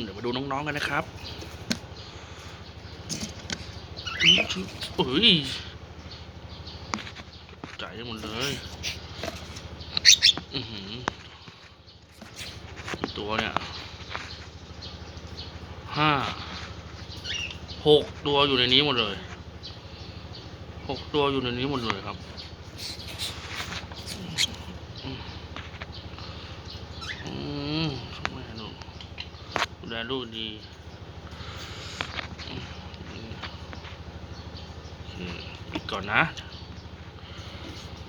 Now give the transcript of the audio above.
เดี๋ยวมาดูน้องๆกันนะครับเอ้ยใจหมดเลยกี่ตัวเนี่ย6 ตัวอยู่ในนี้หมดเลย6 ตัวอยู่ในนี้หมดเลยครับแม่ลูกดูแลลูกดีปิดก่อนนะ